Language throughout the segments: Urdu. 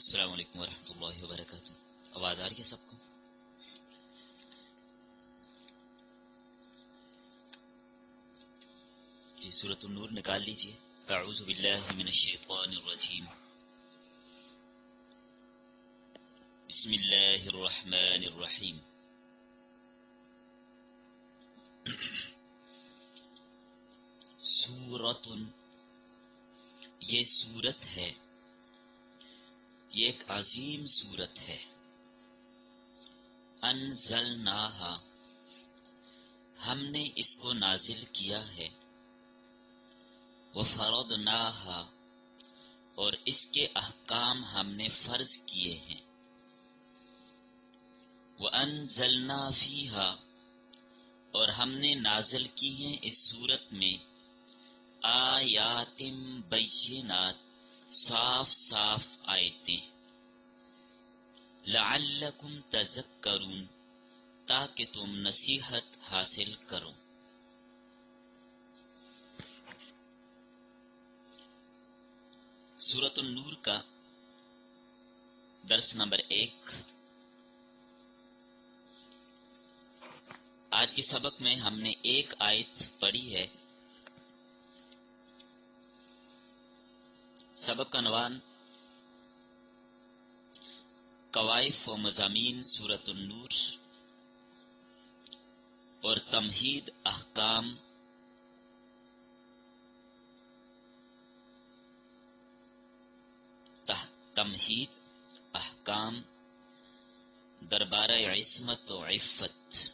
السلام علیکم ورحمۃ اللہ وبرکاتہ۔ آواز آ رہی ہے سب کو؟ جی، سورۃ النور نکال لیجئے۔ اعوذ باللہ من الشیطان الرجیم، بسم اللہ الرحمن الرحیم۔ سورۃ، یہ سورت ہے، یہ ایک عظیم سورت ہے۔ انزلناہا، ہم نے اس کو نازل کیا ہے۔ وفرضناہا، اور اس کے احکام ہم نے فرض کیے ہیں۔ وانزلنا فیہا، اور ہم نے نازل کی ہیں اس سورت میں آیات بینات، صاف صاف آیتیں، لعلکم تذکرون، تاکہ تم نصیحت حاصل کرو۔ سورۃ النور کا درس نمبر 1۔ آج کے سبق میں ہم نے ایک آیت پڑھی ہے۔ سبق کا عنوان قوائف و مضامین سورۃ النور اور تمہید احکام تمہید احکام دربارہ عصمت و عفت۔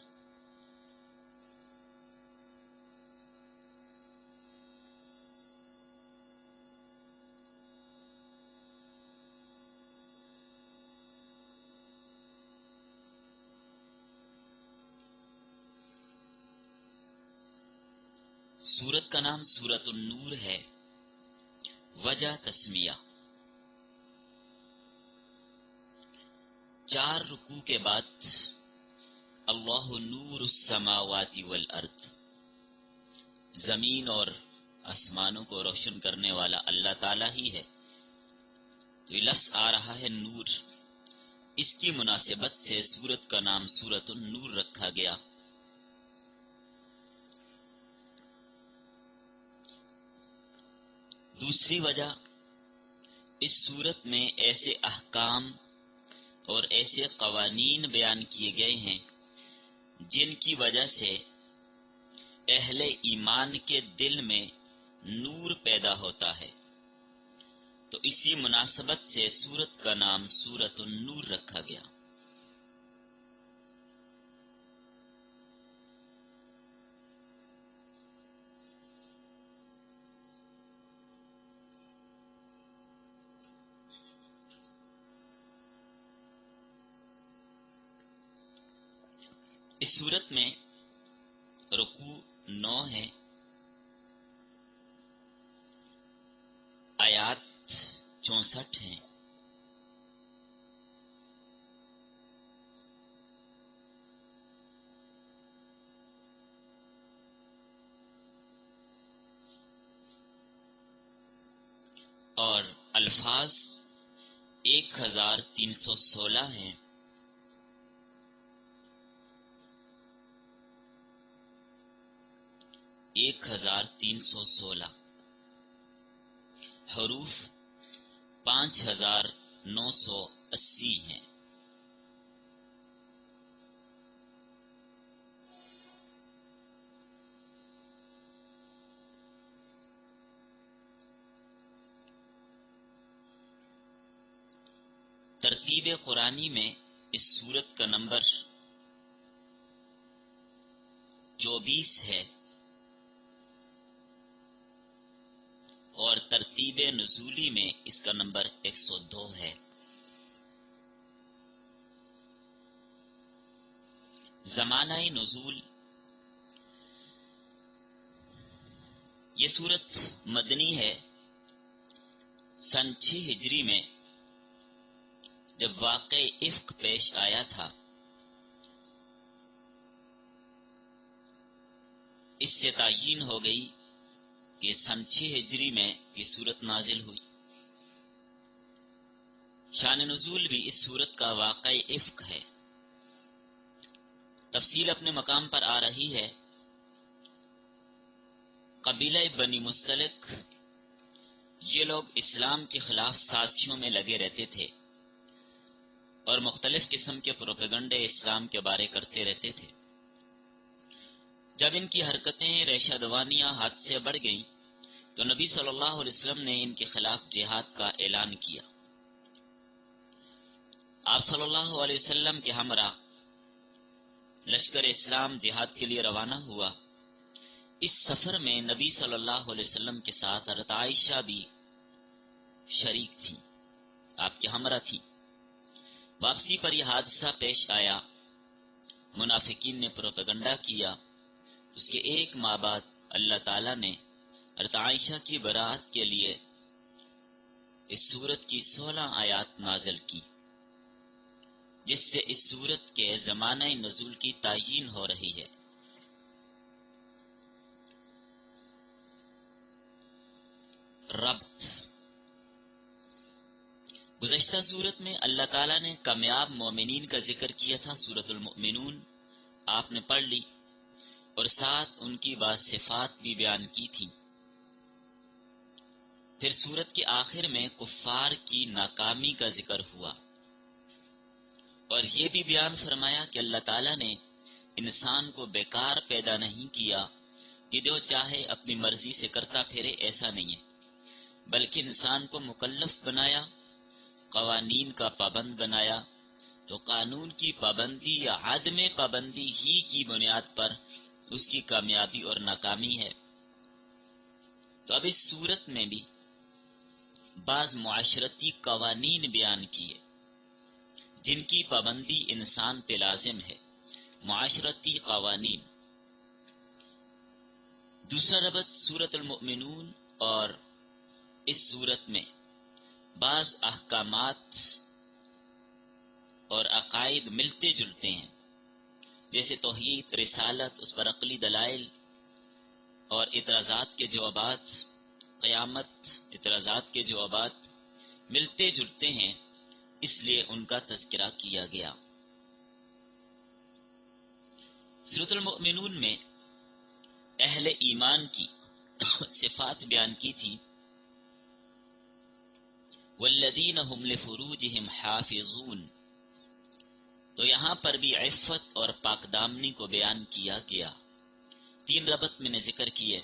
سورت کا نام سورۃ النور ہے۔ وجہ تسمیہ، 4 رکوع کے بعد اللہ نور السماوات والارض، زمین اور آسمانوں کو روشن کرنے والا اللہ تعالی ہی ہے۔ تو یہ لفظ آ رہا ہے نور، اس کی مناسبت سے سورت کا نام سورۃ النور رکھا گیا۔ دوسری وجہ، اس سورت میں ایسے احکام اور ایسے قوانین بیان کیے گئے ہیں جن کی وجہ سے اہل ایمان کے دل میں نور پیدا ہوتا ہے، تو اسی مناسبت سے سورت کا نام سورۃ النور رکھا گیا۔ اس سورت میں رکوع 9 ہے، آیات 64 ہیں۔ اور الفاظ 1316 ہیں۔ ایک 1316 حروف 5980 ہیں۔ ترتیب قرآنی میں اس سورت کا نمبر 24 ہے، اور ترتیب نزولی میں اس کا نمبر 102 ہے۔ زمانہ نزول، یہ سورت مدنی ہے۔ سن 6 ہجری میں جب واقع افک پیش آیا تھا، اس سے تعیین ہو گئی کہ سن 6 ہجری میں یہ سورت نازل ہوئی۔ شان نزول بھی اس سورت کا واقعی افق ہے۔ تفصیل اپنے مقام پر آ رہی ہے۔ قبیلہ بنی مستلق یہ لوگ اسلام کے خلاف سازشوں میں لگے رہتے تھے اور مختلف قسم کے پروپیگنڈے اسلام کے بارے کرتے رہتے تھے۔ جب ان کی حرکتیں ریشہ دوانیاں حد سے بڑھ گئیں تو نبی صلی اللہ علیہ وسلم نے ان کے خلاف جہاد کا اعلان کیا۔ آپ صلی اللہ علیہ وسلم کے ہمراہ لشکر اسلام جہاد کے لیے روانہ ہوا۔ اس سفر میں نبی صلی اللہ علیہ وسلم کے ساتھ حضرت عائشہ بھی شریک تھیں، آپ کے ہمراہ تھیں۔ واپسی پر یہ حادثہ پیش آیا، منافقین نے پروپیگنڈا کیا۔ اس کے ایک ماہ بعد اللہ تعالیٰ نے حضرت عائشہ کی برات کے لیے اس سورت کی 16 آیات نازل کی، جس سے اس سورت کے زمانہ نزول کی تعیین ہو رہی ہے۔ ربط گزشتہ سورت میں اللہ تعالیٰ نے کامیاب مومنین کا ذکر کیا تھا، سورت المؤمنون آپ نے پڑھ لی، اور ساتھ ان کی بعض صفات بھی بیان کی تھی۔ پھر سورت کے آخر میں کفار کی ناکامی کا ذکر ہوا، اور یہ بھی بیان فرمایا کہ اللہ تعالیٰ نے انسان کو بیکار پیدا نہیں کیا کہ جو چاہے اپنی مرضی سے کرتا پھرے، ایسا نہیں ہے، بلکہ انسان کو مکلف بنایا، قوانین کا پابند بنایا، تو قانون کی پابندی یا عدم پابندی ہی کی بنیاد پر اس کی کامیابی اور ناکامی ہے۔ تو اب اس صورت میں بھی بعض معاشرتی قوانین بیان کیے جن کی پابندی انسان پہ لازم ہے، معاشرتی قوانین۔ دوسرا ربط سورت المؤمنون اور اس صورت میں بعض احکامات اور عقائد ملتے جلتے ہیں، جیسے توحید، رسالت، اس پر عقلی دلائل اور اعتراضات کے جوابات، قیامت، اعتراضات کے جوابات ملتے جلتے ہیں، اس لیے ان کا تذکرہ کیا گیا۔ سورۃ المؤمنون میں اہل ایمان کی صفات بیان کی تھی، والذین هم لفروجهم حافظون، تو یہاں پر بھی عفت اور پاک دامنی کو بیان کیا گیا۔ 3 ربط میں نے ذکر کیے۔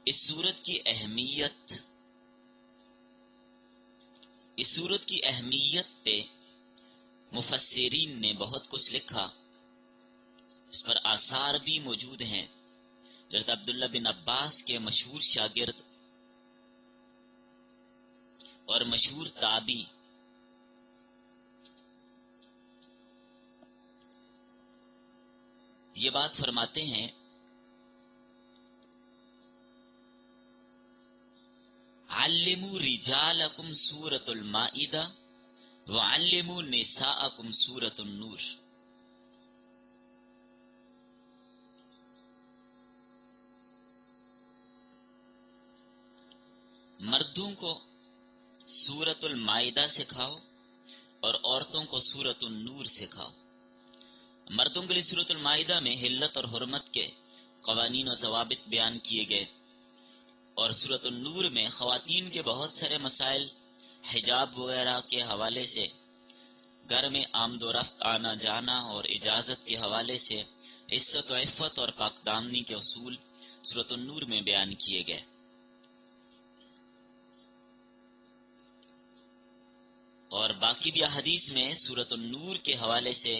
اس سورت کی اہمیت پہ مفسرین نے بہت کچھ لکھا، اس پر آثار بھی موجود ہیں۔ حضرت عبداللہ بن عباس کے مشہور شاگرد اور مشہور تابعی یہ بات فرماتے ہیں، علموا رجالکم سورۃ المائدہ وعلموا نساءکم سورۃ النور۔ مردوں کو سورۃ المائدہ سکھاؤ اور عورتوں کو سورۃ النور سکھاؤ۔ مردوں کے لیے سورۃ المائدہ میں حلت اور حرمت کے قوانین و ضوابط بیان کیے گئے، اور سورۃ النور میں خواتین کے بہت سارے مسائل، حجاب وغیرہ کے حوالے سے، گھر میں آمد و رفت، آنا جانا اور اجازت کے حوالے سے عزت و عفت اور پاک دامنی کے اصول سورۃ النور میں بیان کیے گئے۔ اور باقی بھی احادیث میں سورۃ النور کے حوالے سے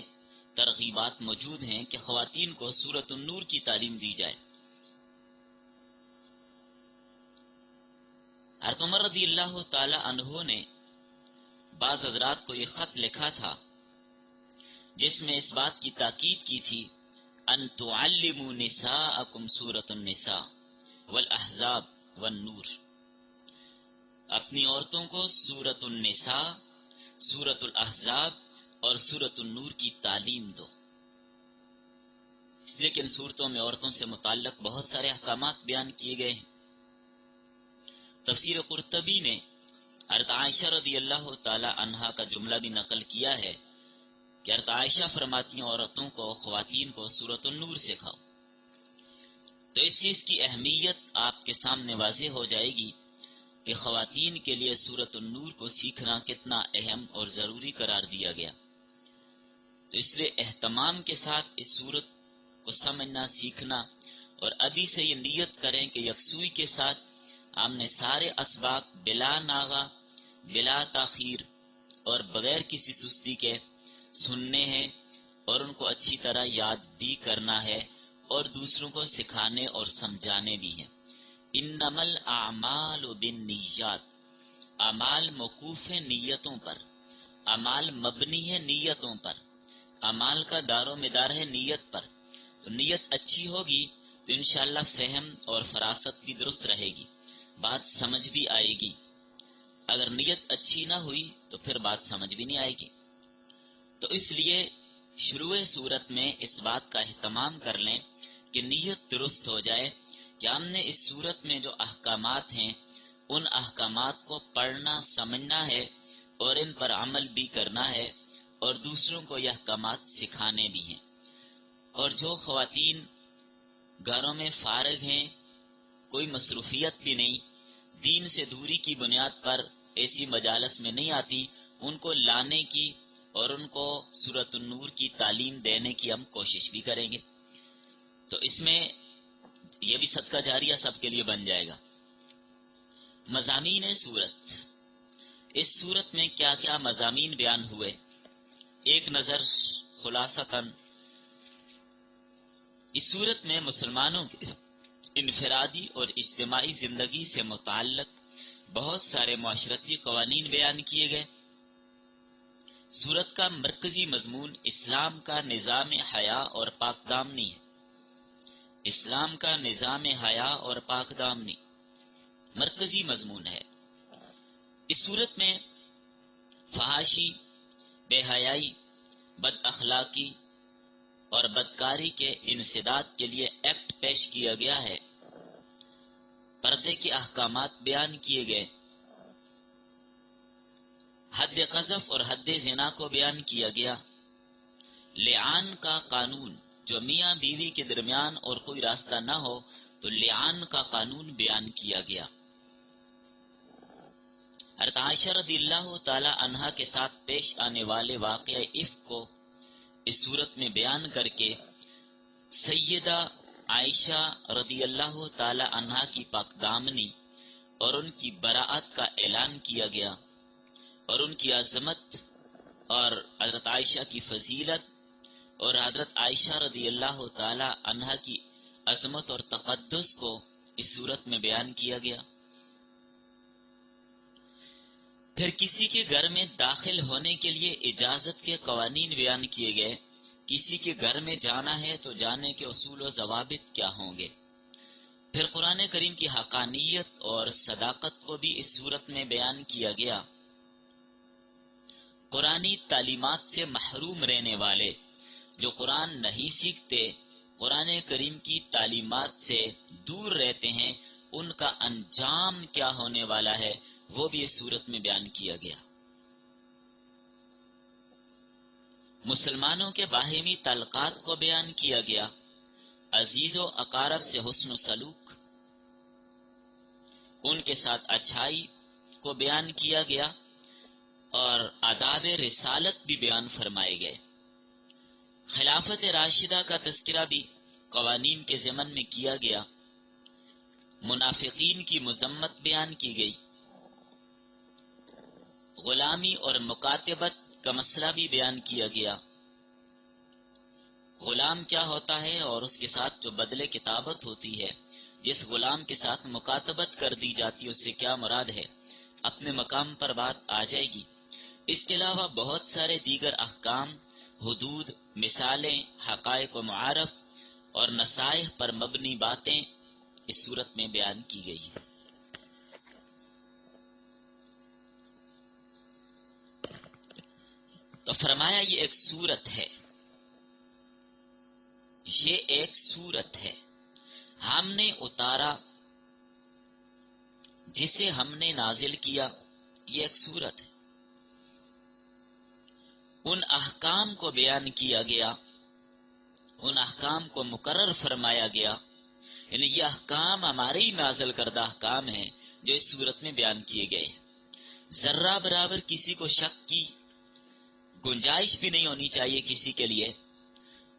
ترغیبات موجود ہیں کہ خواتین کو سورۃ النور کی تعلیم دی جائے۔ حضرت عمر رضی اللہ تعالی عنہ نے بعض حضرات کو یہ خط لکھا تھا جس میں اس بات کی تاکید کی تھی، ان تعلموا نساءکم سورۃ النساء والاحزاب والنور، اپنی عورتوں کو سورۃ النساء، سورۃ الاحزاب اور سورۃ النور کی تعلیم دو، اس لیے کہ ان صورتوں میں عورتوں سے متعلق بہت سارے احکامات بیان کیے گئے ہیں۔ تفسیر قرطبی نے حضرت عائشہ رضی اللہ تعالی عنہا کا جملہ بھی نقل کیا ہے کہ حضرت عائشہ فرماتی ہیں عورتوں کو، خواتین کو سورۃ النور سکھاؤ. تو اس چیز کی اہمیت آپ کے سامنے واضح ہو جائے گی کہ خواتین کے لیے سورۃ النور کو سیکھنا کتنا اہم اور ضروری قرار دیا گیا. تو اس لیے اہتمام کے ساتھ اس سورت کو سمجھنا، سیکھنا، اور ابھی سے یہ نیت کریں کہ یکسوئی کے ساتھ ہم نے سارے اسباق بلا ناغہ، بلا تاخیر اور بغیر کسی سستی کے سننے ہیں اور ان کو اچھی طرح یاد بھی کرنا ہے اور دوسروں کو سکھانے اور سمجھانے بھی ہیں. انما الاعمال بالنیات، اعمال موقوف ہے نیتوں پر، اعمال مبنی ہے نیتوں پر، اعمال کا دار و مدار ہے نیت پر. تو نیت اچھی ہوگی تو انشاءاللہ فہم اور فراست بھی درست رہے گی، بات سمجھ بھی آئے گی. اگر نیت اچھی نہ ہوئی تو پھر بات سمجھ بھی نہیں آئے گی. تو اس لیے شروع صورت میں اس بات کا اہتمام کر لیں کہ نیت درست ہو جائے کہ ہم نے اس صورت میں جو احکامات ہیں ان احکامات کو پڑھنا، سمجھنا ہے اور ان پر عمل بھی کرنا ہے اور دوسروں کو یہ احکامات سکھانے بھی ہیں. اور جو خواتین گھروں میں فارغ ہیں، کوئی مصروفیت بھی نہیں، دین سے دوری کی بنیاد پر ایسی مجالس میں نہیں آتی، ان کو لانے کی اور ان کو سورۃ النور کی تعلیم دینے کی ہم کوشش بھی کریں گے. تو اس میں یہ بھی صدقہ جاریہ سب کے لیے بن جائے گا. مضامین سورت، اس سورت میں کیا کیا مضامین بیان ہوئے، ایک نظر خلاصتاً. اس سورت میں مسلمانوں کے انفرادی اور اجتماعی زندگی سے متعلق بہت سارے معاشرتی قوانین بیان کیے گئے. سورت کا مرکزی مضمون اسلام کا نظام حیا اور پاک دامنی ہے. اسلام کا نظام حیا اور پاک دامنی مرکزی مضمون ہے. اس سورت میں فحاشی، بے حیائی، بد اخلاقی اور بدکاری کے انسداد کے لیے ایکٹ پیش کیا گیا ہے. پردے کے احکامات بیان کیے گئے. حد قذف اور حد زنا کو بیان کیا گیا. لعان کا قانون، جو میاں بیوی کے درمیان اور کوئی راستہ نہ ہو تو لعان کا قانون بیان کیا گیا. حضرت عائشہ رضی اللہ تعالی عنہا کے ساتھ پیش آنے والے واقعہ افک کو اس صورت میں بیان کر کے سیدہ عائشہ رضی اللہ تعالی عنہا کی پاک دامنی اور ان کی براءت کا اعلان کیا گیا اور ان کی عظمت اور حضرت عائشہ کی فضیلت اور حضرت عائشہ رضی اللہ تعالی عنہا کی عظمت اور تقدس کو اس صورت میں بیان کیا گیا. پھر کسی کے گھر میں داخل ہونے کے لیے اجازت کے قوانین بیان کیے گئے. کسی کے گھر میں جانا ہے تو جانے کے اصول و ضوابط کیا ہوں گے. پھر قرآن کریم کی حقانیت اور صداقت کو بھی اس صورت میں بیان کیا گیا. قرآنی تعلیمات سے محروم رہنے والے جو قرآن نہیں سیکھتے، قرآن کریم کی تعلیمات سے دور رہتے ہیں، ان کا انجام کیا ہونے والا ہے وہ بھی اس صورت میں بیان کیا گیا. مسلمانوں کے باہمی تعلقات کو بیان کیا گیا. عزیز و اقارب سے حسن و سلوک، ان کے ساتھ اچھائی کو بیان کیا گیا اور آداب رسالت بھی بیان فرمائے گئے. خلافت راشدہ کا تذکرہ بھی قوانین کے ضمن میں کیا گیا. منافقین کی مذمت بیان کی گئی. غلامی اور مکاتبت کا مسئلہ بھی بیان کیا گیا. غلام کیا ہوتا ہے اور اس کے ساتھ جو بدلے کتابت ہوتی ہے، جس غلام کے ساتھ مکاتبت کر دی جاتی ہے اس سے کیا مراد ہے، اپنے مقام پر بات آ جائے گی. اس کے علاوہ بہت سارے دیگر احکام، حدود، مثالیں، حقائق و معارف اور نصائح پر مبنی باتیں اس صورت میں بیان کی گئی ہیں. تو فرمایا یہ ایک سورت ہے، یہ ایک سورت ہے ہم نے اتارا جسے ہم نے نازل کیا. یہ ایک صورت ہے. ان احکام کو بیان کیا گیا، ان احکام کو مقرر فرمایا گیا، یعنی یہ احکام ہمارے ہی نازل کردہ احکام ہیں جو اس صورت میں بیان کیے گئے ہیں. ذرہ برابر کسی کو شک کی گنجائش بھی نہیں ہونی چاہیے کسی کے لیے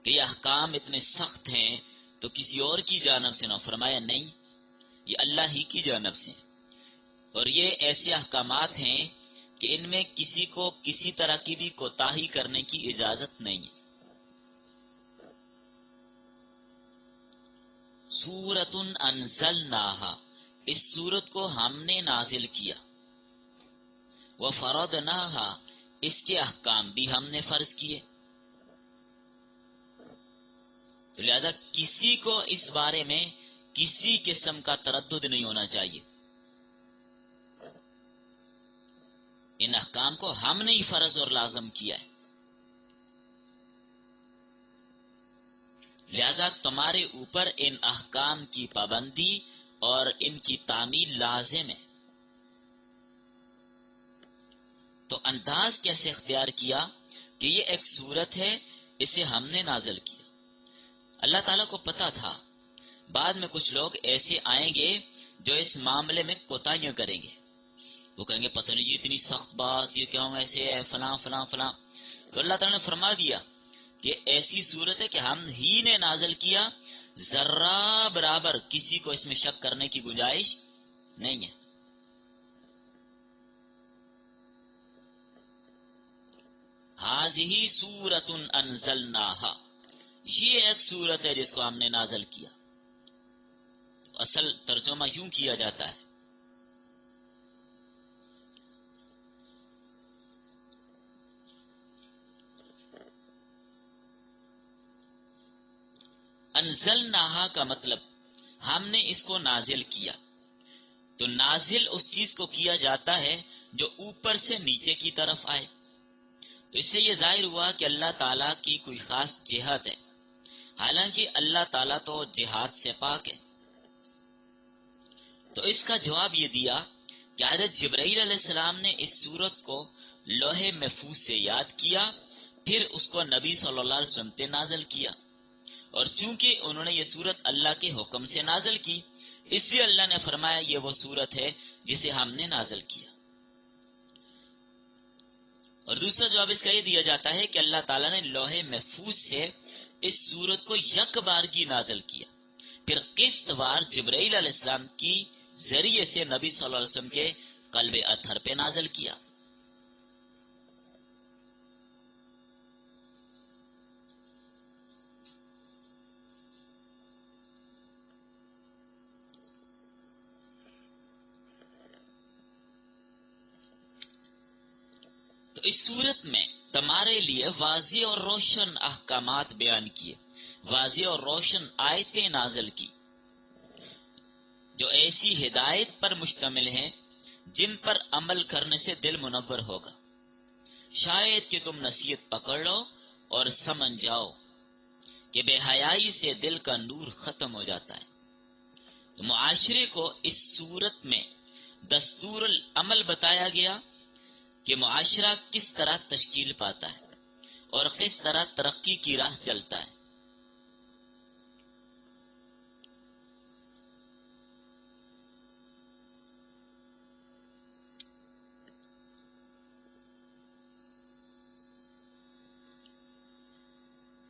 کہ یہ احکام اتنے سخت ہیں تو کسی اور کی جانب سے نہ. فرمایا نہیں، یہ اللہ ہی کی جانب سے، اور یہ ایسے احکامات ہیں کہ ان میں کسی کو کسی طرح کی بھی کوتاہی کرنے کی اجازت نہیں ہے. سورۃ انزلناہا، اس سورت کو ہم نے نازل کیا. وفرضناہا، اس کے احکام بھی ہم نے فرض کیے. تو لہذا کسی کو اس بارے میں کسی قسم کا تردد نہیں ہونا چاہیے. ان احکام کو ہم نے ہی فرض اور لازم کیا ہے، لہذا تمہارے اوپر ان احکام کی پابندی اور ان کی تعمیل لازم ہے. تو انداز کیسے اختیار کیا کہ یہ ایک صورت ہے، اسے ہم نے نازل کیا. اللہ تعالیٰ کو پتا تھا بعد میں کچھ لوگ ایسے آئیں گے جو اس معاملے میں کوتاہیاں کریں گے. وہ کہیں گے پتہ نہیں یہ اتنی سخت بات، یہ کیوں ایسے ہے، فلاں فلاں فلاں. تو اللہ تعالیٰ نے فرما دیا کہ ایسی صورت ہے کہ ہم ہی نے نازل کیا، ذرہ برابر کسی کو اس میں شک کرنے کی گنجائش نہیں ہے. ہذہ سورۃ انزلناہا، یہ ایک صورت ہے جس کو ہم نے نازل کیا. اصل ترجمہ یوں کیا جاتا ہے، انزلناہا کا مطلب ہم نے اس کو نازل کیا. تو نازل اس چیز کو کیا جاتا ہے جو اوپر سے نیچے کی طرف آئے. تو اس سے یہ ظاہر ہوا کہ اللہ تعالیٰ کی کوئی خاص جہت ہے، حالانکہ اللہ تعالیٰ تو جہاد سے پاک ہے. تو اس کا جواب یہ دیا کہ حضرت جبرائیل علیہ السلام نے اس سورت کو لوح محفوظ سے یاد کیا، پھر اس کو نبی صلی اللہ علیہ وسلم پہ نازل کیا. اور چونکہ انہوں نے یہ سورت اللہ کے حکم سے نازل کی، اس لیے اللہ نے فرمایا یہ وہ سورت ہے جسے ہم نے نازل کیا. اور دوسرا جواب اس کا یہ دیا جاتا ہے کہ اللہ تعالیٰ نے لوح محفوظ سے اس سورت کو یک بارگی نازل کیا، پھر قسط وار جبرائیل علیہ السلام کی ذریعے سے نبی صلی اللہ علیہ وسلم کے قلب اطہر پہ نازل کیا. تو اس صورت میں تمہارے لیے واضح اور روشن احکامات بیان کیے، واضح اور روشن آیتیں نازل کی جو ایسی ہدایت پر مشتمل ہیں جن پر عمل کرنے سے دل منور ہوگا. شاید کہ تم نصیحت پکڑ لو اور سمجھ جاؤ کہ بے حیائی سے دل کا نور ختم ہو جاتا ہے. تو معاشرے کو اس صورت میں دستور العمل بتایا گیا کہ معاشرہ کس طرح تشکیل پاتا ہے اور کس طرح ترقی کی راہ چلتا ہے.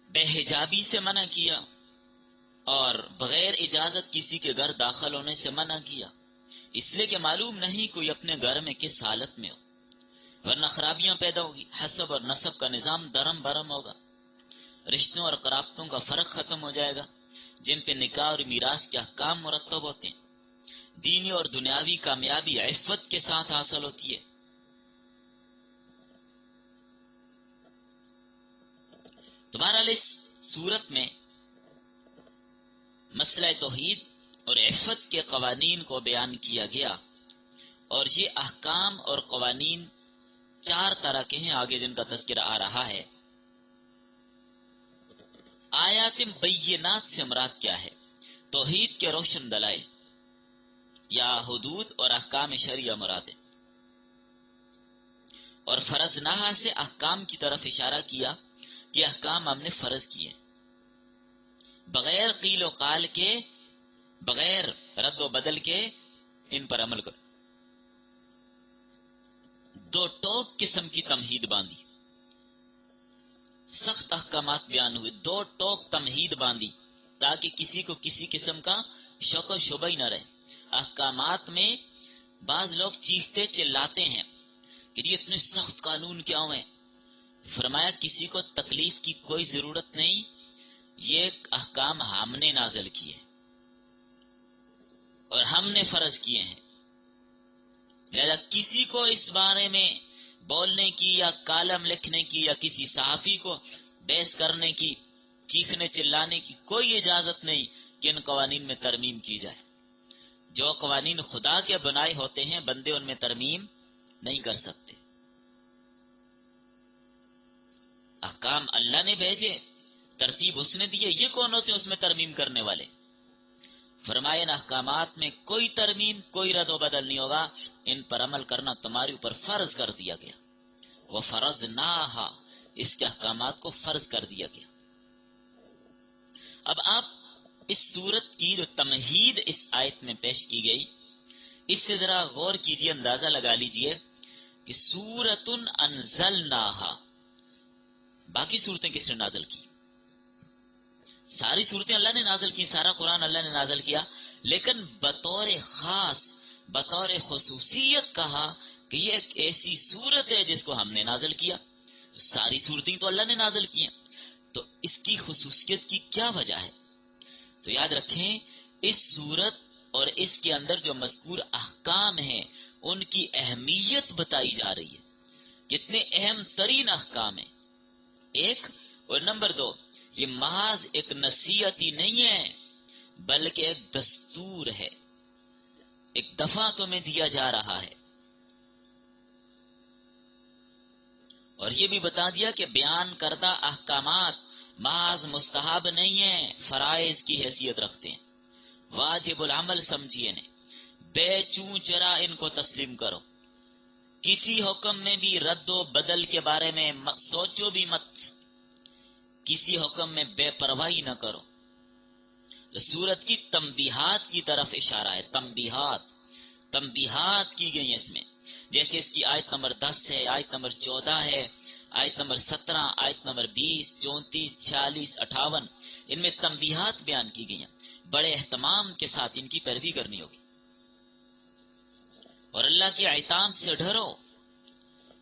بے حجابی سے منع کیا اور بغیر اجازت کسی کے گھر داخل ہونے سے منع کیا، اس لیے کہ معلوم نہیں کوئی اپنے گھر میں کس حالت میں ہو، ورنہ خرابیاں پیدا ہوگی. حسب اور نسب کا نظام درم برم ہوگا، رشتوں اور قرابتوں کا فرق ختم ہو جائے گا جن پہ نکاح اور میراث کے احکام مرتب ہوتے ہیں. دینی اور دنیاوی کامیابی عفت کے ساتھ حاصل ہوتی ہے. تمہارا اس صورت میں مسئلہ توحید اور عفت کے قوانین کو بیان کیا گیا، اور یہ احکام اور قوانین 4 طرح کے ہیں آگے جن کا تذکرہ آ رہا ہے. آیات بینات سے مراد کیا ہے؟ توحید کے روشن دلائل یا حدود اور احکام شرعیہ مراد ہے. اور فرضناہا سے احکام کی طرف اشارہ کیا کہ احکام ہم نے فرض کیے، بغیر قیل و قال کے، بغیر رد و بدل کے ان پر عمل کرو۔ دو ٹوک قسم کی تمہید باندھی، سخت احکامات بیان ہوئے، دو ٹوک تمہید باندھی تاکہ کسی کو کسی قسم کا شک و شبہ ہی نہ رہے۔ احکامات میں بعض لوگ چیختے چلاتے ہیں کہ یہ اتنے سخت قانون کیا ہوئے؟ فرمایا کسی کو تکلیف کی کوئی ضرورت نہیں، یہ احکام ہم نے نازل کیے اور ہم نے فرض کیے ہیں، لہذا کسی کو اس بارے میں بولنے کی یا کالم لکھنے کی یا کسی صحافی کو بحث کرنے کی، چیخنے چلانے کی کوئی اجازت نہیں کہ ان قوانین میں ترمیم کی جائے۔ جو قوانین خدا کے بنائے ہوتے ہیں بندے ان میں ترمیم نہیں کر سکتے۔ احکام اللہ نے بھیجے، ترتیب اس نے دیے، یہ کون ہوتے ہیں اس میں ترمیم کرنے والے؟ فرمائے ان احکامات میں کوئی ترمیم، کوئی رد و بدل نہیں ہوگا، ان پر عمل کرنا تمہارے اوپر فرض کر دیا گیا۔ وہ فرضناہا، اس کے احکامات کو فرض کر دیا گیا۔ اب آپ اس سورت کی جو تمہید اس آیت میں پیش کی گئی، اس سے ذرا غور کیجئے، اندازہ لگا لیجئے کہ سورۃ انزلناہا، باقی صورتیں کس نے نازل کی؟ ساری صورتیں اللہ نے نازل کی، سارا قرآن اللہ نے نازل کیا، لیکن بطور خاص، بطور خصوصیت کہا کہ یہ ایک ایسی صورت ہے جس کو ہم نے نازل کیا۔ ساری صورتیں تو اللہ نے نازل کی ہیں، تو اس کی خصوصیت کی کیا وجہ ہے؟ تو یاد رکھیں، اس صورت اور اس کے اندر جو مذکور احکام ہیں ان کی اہمیت بتائی جا رہی ہے، کتنے اہم ترین احکام ہیں، ایک، اور نمبر دو، یہ محض ایک نصیحت ہی نہیں ہے بلکہ ایک دستور ہے، ایک دفعہ تمہیں دیا جا رہا ہے۔ اور یہ بھی بتا دیا کہ بیان کردہ احکامات محض مستحب نہیں ہیں، فرائض کی حیثیت رکھتے ہیں، واجب العمل سمجھیے انہیں، بے چوں چرا ان کو تسلیم کرو، کسی حکم میں بھی رد و بدل کے بارے میں سوچو بھی مت، کسی حکم میں بے پرواہی نہ کرو۔ سورت کی تنبیہات کی طرف اشارہ ہے، تنبیہات کی گئی اس میں، جیسے اس کی آیت نمبر 10 ہے، آیت نمبر 14 ہے، آیت نمبر 17، آیت نمبر 20، 34، 46، 58، ان میں تنبیہات بیان کی گئی ہیں، بڑے اہتمام کے ساتھ ان کی پیروی کرنی ہوگی۔ اور اللہ کے عتاب سے ڈرو،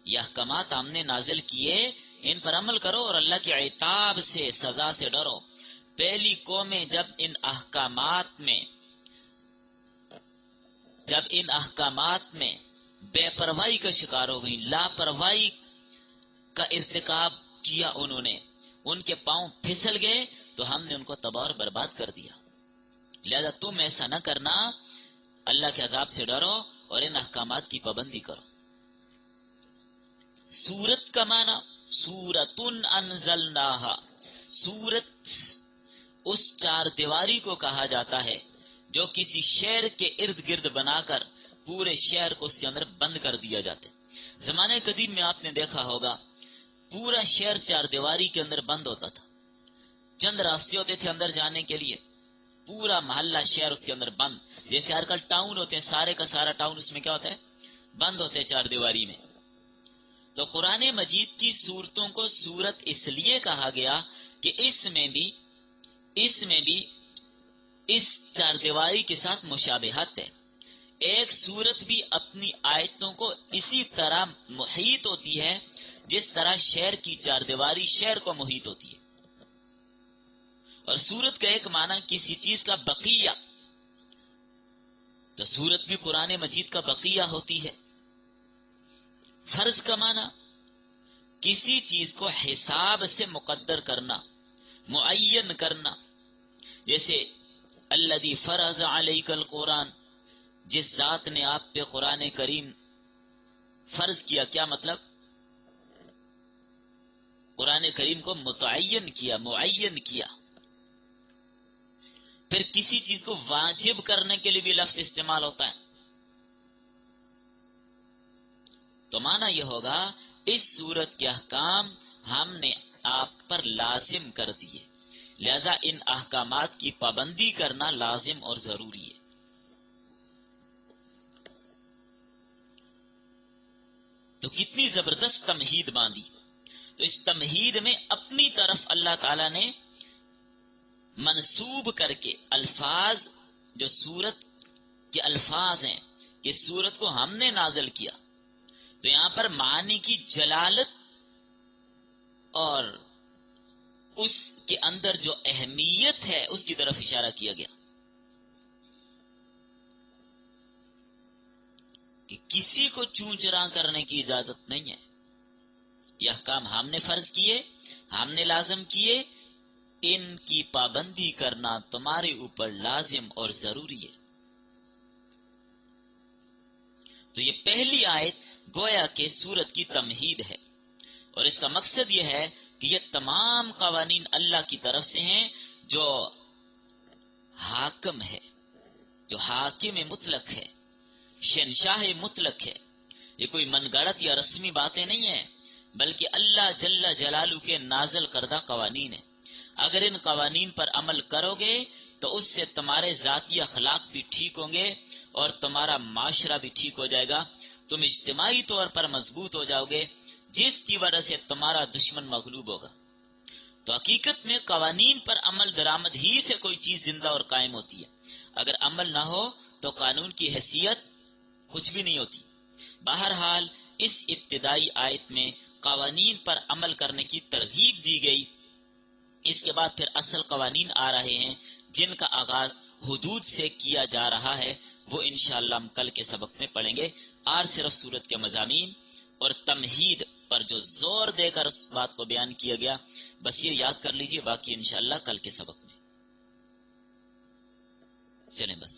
یہ احکامات ہم نے نازل کیے، ان پر عمل کرو اور اللہ کے عتاب سے، سزا سے ڈرو۔ پہلی قومیں جب ان احکامات میں بے پرواہی کا شکار ہو گئی، لاپرواہی کا ارتکاب کیا انہوں نے، ان کے پاؤں پھسل گئے تو ہم نے ان کو تباہ اور برباد کر دیا۔ لہذا تم ایسا نہ کرنا، اللہ کے عذاب سے ڈرو اور ان احکامات کی پابندی کرو۔ سورت کا معنی سورۃ انزلناہا، سورت اس چار دیواری کو کہا جاتا ہے جو کسی شہر کے ارد گرد بنا کر پورے شہر کو اس کے اندر بند کر دیا جاتا ہے۔ زمانے قدیم میں آپ نے دیکھا ہوگا پورا شہر چار دیواری کے اندر بند ہوتا تھا، چند راستے ہوتے تھے اندر جانے کے لیے، پورا محلہ شہر اس کے اندر بند، جیسے آج کل ٹاؤن ہوتے ہیں، سارے کا سارا ٹاؤن اس میں کیا ہوتا ہے؟ بند ہوتے ہیں چار دیواری میں۔ تو قرآن مجید کی صورتوں کو سورت اس لیے کہا گیا کہ اس میں بھی اس چار دیواری کے ساتھ مشابہت ہے۔ ایک سورت بھی اپنی آیتوں کو اسی طرح محیط ہوتی ہے جس طرح شہر کی چار دیواری شہر کو محیط ہوتی ہے۔ اور سورت کا ایک معنی کسی چیز کا بقیہ، تو سورت بھی قرآن مجید کا بقیہ ہوتی ہے۔ فرض کا معنی کسی چیز کو حساب سے مقدر کرنا، معین کرنا، جیسے الذی فرض علیک القرآن، جس ذات نے آپ پہ قرآن کریم فرض کیا، کیا مطلب؟ قرآن کریم کو متعین کیا، معین کیا۔ پھر کسی چیز کو واجب کرنے کے لیے بھی لفظ استعمال ہوتا ہے، تو معنی یہ ہوگا اس صورت کے احکام ہم نے آپ پر لازم کر دیے، لہذا ان احکامات کی پابندی کرنا لازم اور ضروری ہے۔ تو کتنی زبردست تمہید باندھی۔ تو اس تمہید میں اپنی طرف اللہ تعالی نے منسوب کر کے الفاظ، جو سورت کے الفاظ ہیں، کہ سورت کو ہم نے نازل کیا، تو یہاں پر معنی کی جلالت اور اس کے اندر جو اہمیت ہے اس کی طرف اشارہ کیا گیا کہ کسی کو چوں چراں کرنے کی اجازت نہیں ہے۔ یہ احکام ہم نے فرض کیے، ہم نے لازم کیے، ان کی پابندی کرنا تمہارے اوپر لازم اور ضروری ہے۔ تو یہ پہلی آیت گویا کہ سورت کی تمہید ہے، اور اس کا مقصد یہ ہے کہ یہ تمام قوانین اللہ کی طرف سے ہیں، جو حاکم ہے، جو حاکم مطلق ہے، شہنشاہ مطلق ہے۔ یہ کوئی من گڑت یا رسمی باتیں نہیں ہیں، بلکہ اللہ جل جلالہ کے نازل کردہ قوانین ہیں۔ اگر ان قوانین پر عمل کرو گے تو اس سے تمہارے ذاتی اخلاق بھی ٹھیک ہوں گے اور تمہارا معاشرہ بھی ٹھیک ہو جائے گا، تم اجتماعی طور پر مضبوط ہو جاؤ گے، جس کی وجہ سے تمہارا دشمن مغلوب ہوگا۔ تو حقیقت میں قوانین پر عمل درآمد ہی سے کوئی چیز زندہ اور قائم ہوتی ہے۔ اگر عمل نہ ہو تو قانون کی حیثیت کچھ بھی نہیں ہوتی۔ بہرحال اس ابتدائی آیت میں قوانین پر عمل کرنے کی ترغیب دی گئی۔ اس کے بعد پھر اصل قوانین آ رہے ہیں، جن کا آغاز حدود سے کیا جا رہا ہے، وہ انشاءاللہ ہم کل کے سبق میں پڑھیں گے۔ آج صرف سورت کے مضامین اور تمہید پر جو زور دے کر اس بات کو بیان کیا گیا، بس یہ یاد کر لیجئے، باقی انشاءاللہ کل کے سبق میں چلیں بس۔